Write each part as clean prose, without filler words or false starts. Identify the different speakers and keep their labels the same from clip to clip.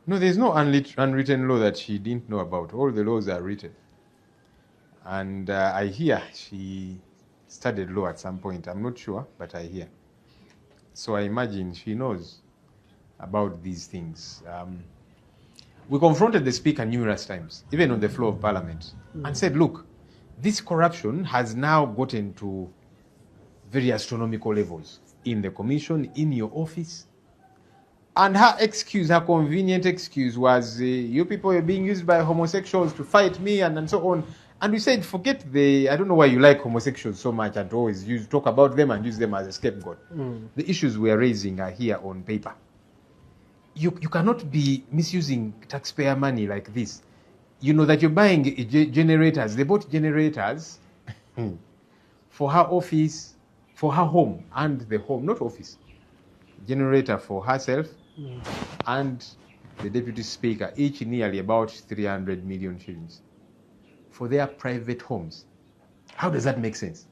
Speaker 1: No, there's no unwritten law that she didn't know about. All the laws are written. And I hear she studied law at some point. I'm not sure, but I hear. So I imagine she knows about these things. We confronted the speaker numerous times, even on the floor of parliament, and said, look, this corruption has now gotten to very astronomical levels in the commission, in your office. And her excuse, her convenient excuse was, you people are being used by homosexuals to fight me and so on. And we said, forget I don't know why you like homosexuals so much and always talk about them and use them as a scapegoat. The issues we are raising are here on paper. You cannot be misusing taxpayer money like this. You know that you're buying generators. They bought generators for her office, for her home and the home, not office. Generator for herself and the deputy speaker, each nearly about 300 million shillings for their private homes. How does that make sense?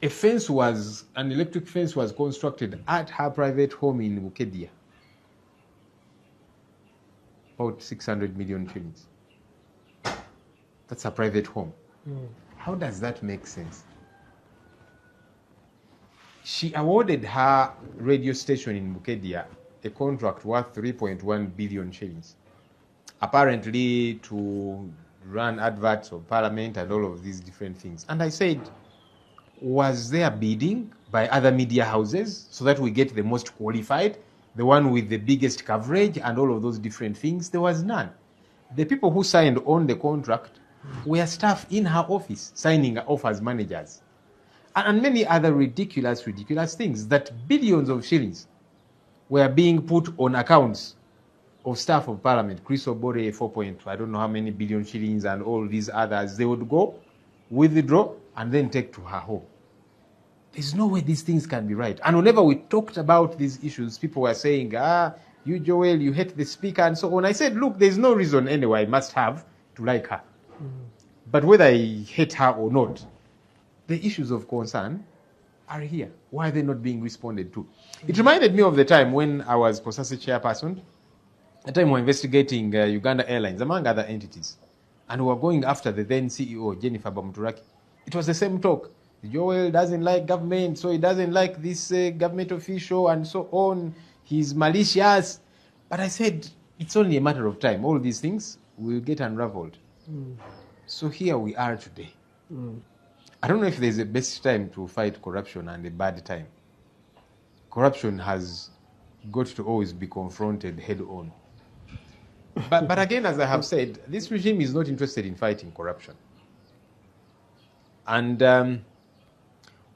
Speaker 1: An electric fence was constructed at her private home in Bukedia. About 600 million shillings. That's a private home. How does that make sense? She awarded her radio station in Bukedia a contract worth 3.1 billion shillings. Apparently to run adverts of parliament and all of these different things. And I said, was there bidding by other media houses so that we get the most qualified, the one with the biggest coverage and all of those different things? There was none. The people who signed on the contract were staff in her office, signing off as managers. And many other ridiculous things, that billions of shillings were being put on accounts of staff of parliament. Chris Obore, 4 I don't know how many billion shillings, and all these others. They would go, withdraw, and then take to her home. There's no way these things can be right. And whenever we talked about these issues, people were saying, you, Joel, you hate the speaker, and so on. I said, look, there's no reason anyway I must have to like her. But whether I hate her or not, the issues of concern are here. Why are they not being responded to? It reminded me of the time when I was COSASE chairperson. At the time we were investigating Uganda Airlines, among other entities. And we were going after the then CEO, Jennifer Bamuturaki. It was the same talk. Joel doesn't like government, so he doesn't like this government official and so on. He's malicious. But I said, it's only a matter of time. All these things will get unraveled. So here we are today. I don't know if there's a best time to fight corruption and a bad time. Corruption has got to always be confronted head on. But again, as I have said, this regime is not interested in fighting corruption. And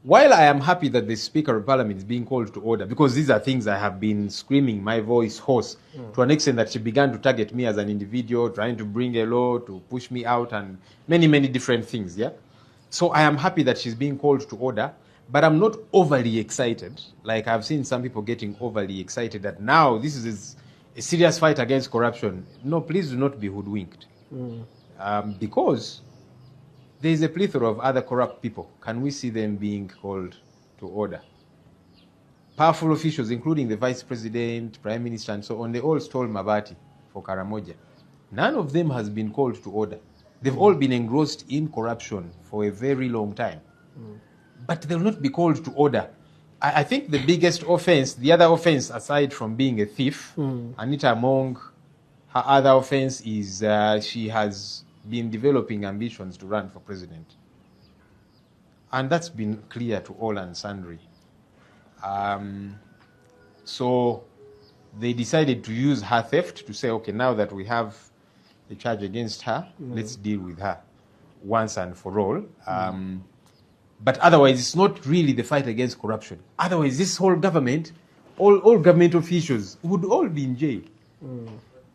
Speaker 1: while I am happy that the Speaker of Parliament is being called to order, because these are things I have been screaming my voice hoarse to an extent that she began to target me as an individual, trying to bring a law to push me out and many, many different things, yeah? So I am happy that she's being called to order, but I'm not overly excited. Like I've seen some people getting overly excited that now this is a serious fight against corruption. No, please do not be hoodwinked. Because there is a plethora of other corrupt people. Can we see them being called to order? Powerful officials, including the Vice President, Prime Minister, and so on, they all stole Mabati for Karamoja. None of them has been called to order. They've all been engrossed in corruption for a very long time. But they'll not be called to order. I think the biggest offense, the other offense aside from being a thief, Anita Among, her other offense is she has been developing ambitions to run for president. And that's been clear to all and sundry. So they decided to use her theft to say, okay, now that we have a charge against her, let's deal with her once and for all. But otherwise, it's not really the fight against corruption. Otherwise, this whole government, all government officials would all be in jail.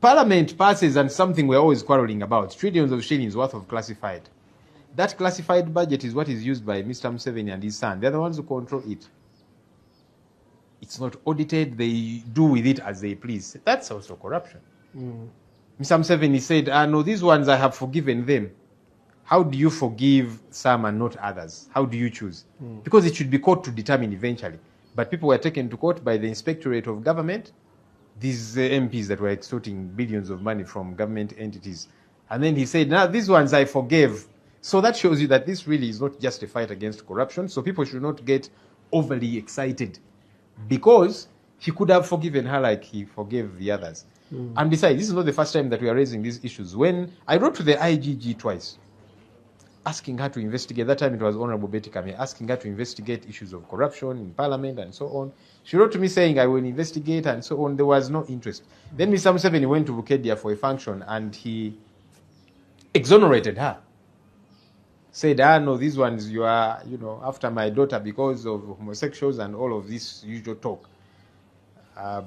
Speaker 1: Parliament passes, and something we're always quarreling about, trillions of shillings worth of classified. That classified budget is what is used by Mr. Museveni and his son. They're the ones who control it. It's not audited. They do with it as they please. That's also corruption. Mr. Museveni said, no, these ones I have forgiven them. How do you forgive some and not others? How do you choose? Because it should be court to determine eventually. But people were taken to court by the Inspectorate of Government these MPs that were extorting billions of money from government entities. And then he said, now these ones I forgave. So that shows you that this really is not just a fight against corruption. So people should not get overly excited, because he could have forgiven her like he forgave the others. And besides, this is not the first time that we are raising these issues. When I wrote to the IGG twice, asking her to investigate, that time it was Honorable Betty Kame, asking her to investigate issues of corruption in Parliament and so on. She wrote to me saying, I will investigate and so on. There was no interest. Then Mr. Museveni went to Bukedia for a function and he exonerated her. Said, no, these ones, you are, after my daughter because of homosexuals and all of this usual talk.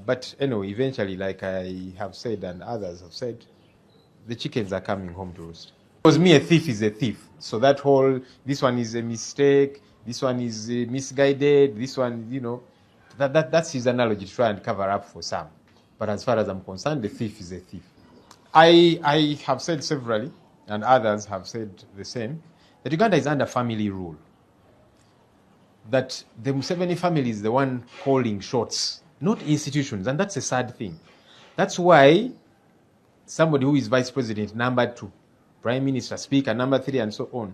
Speaker 1: But anyway, eventually, like I have said and others have said, the chickens are coming home to roost. Because me, a thief is a thief. So that whole, this one is a mistake, this one is misguided, this one, that's his analogy to try and cover up for some. But as far as I'm concerned, the thief is a thief. I have said severally, and others have said the same, that Uganda is under family rule. That the Museveni family is the one calling shots, not institutions, and that's a sad thing. That's why somebody who is vice president, number 2, prime minister, speaker, number 3, and so on,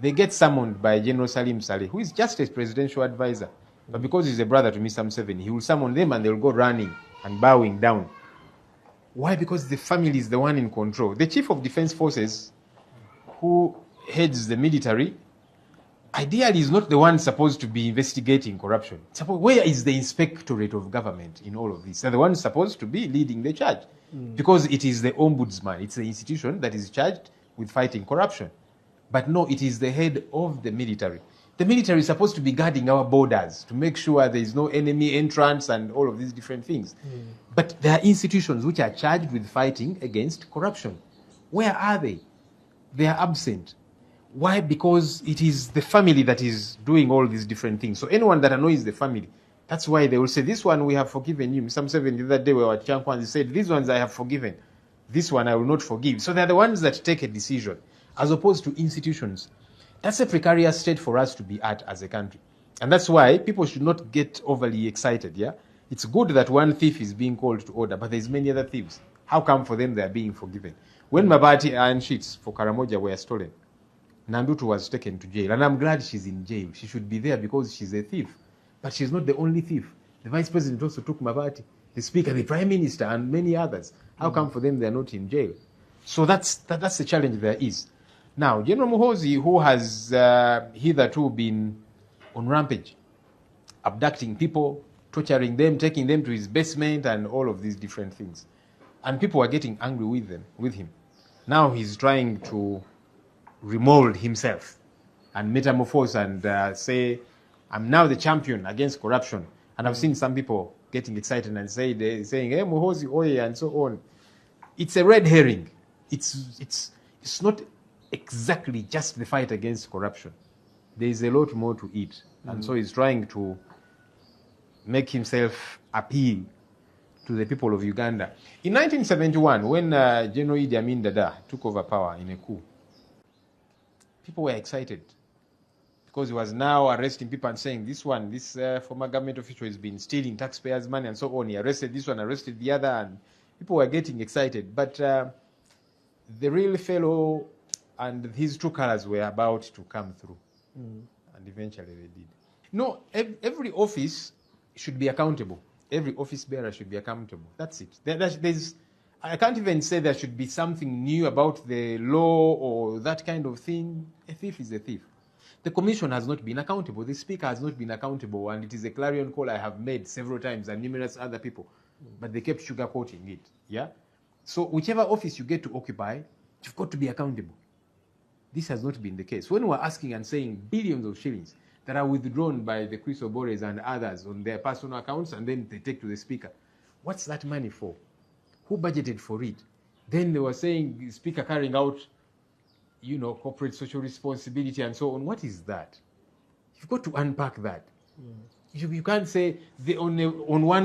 Speaker 1: they get summoned by General Salim Saleh, who is just a presidential advisor. But because he's a brother to Mr. Museveni, he will summon them and they'll go running and bowing down. Why? Because the family is the one in control. The chief of defense forces, who heads the military, ideally is not the one supposed to be investigating corruption. Where is the inspectorate of government in all of this? They're the ones supposed to be leading the charge, because it is the ombudsman. It's the institution that is charged with fighting corruption. But no, it is the head of the military. The military is supposed to be guarding our borders to make sure there is no enemy entrance and all of these different things. But there are institutions which are charged with fighting against corruption. Where are they? They are absent. Why? Because it is the family that is doing all these different things. So anyone that annoys the family, that's why they will say, this one we have forgiven you. Mr. Museveni the other day we were at Chankwan, he said, these ones I have forgiven. This one I will not forgive. So they're the ones that take a decision, as opposed to institutions. That's a precarious state for us to be at as a country. And that's why people should not get overly excited, yeah? It's good that one thief is being called to order, but there's many other thieves. How come for them they are being forgiven? When Mabati iron sheets for Karamoja were stolen, Nandutu was taken to jail. And I'm glad she's in jail. She should be there because she's a thief. But she's not the only thief. The vice president also took Mabati, the speaker, the prime minister, and many others. How come for them they're not in jail? So that's the challenge there is. Now, General Muhoozi, who has hitherto been on rampage, abducting people, torturing them, taking them to his basement, and all of these different things. And people are getting angry with him. Now he's trying to remold himself and metamorphose and say, I'm now the champion against corruption. And I've seen some people getting excited and saying, hey, Muhoozi, oye, and so on. It's a red herring. It's not exactly just the fight against corruption. There is a lot more to it. And so he's trying to make himself appeal to the people of Uganda. In 1971, when General Idi Amin Dada took over power in a coup, people were excited because he was now arresting people and saying, this former government official has been stealing taxpayers' money and so on. He arrested this one, arrested the other, and people were getting excited. But the real fellow and his true colors were about to come through. And eventually they did. No, every office should be accountable. Every office bearer should be accountable. That's it. I can't even say there should be something new about the law or that kind of thing. A thief is a thief. The commission has not been accountable. The speaker has not been accountable. And it is a clarion call I have made several times and numerous other people. But they kept sugarcoating it. Yeah? So whichever office you get to occupy, you've got to be accountable. This has not been the case. When we're asking and saying billions of shillings that are withdrawn by the Chris Obores and others on their personal accounts and then they take to the speaker, what's that money for? Who budgeted for it? Then they were saying the speaker carrying out, corporate social responsibility and so on. What is that? You've got to unpack that. You can't say on one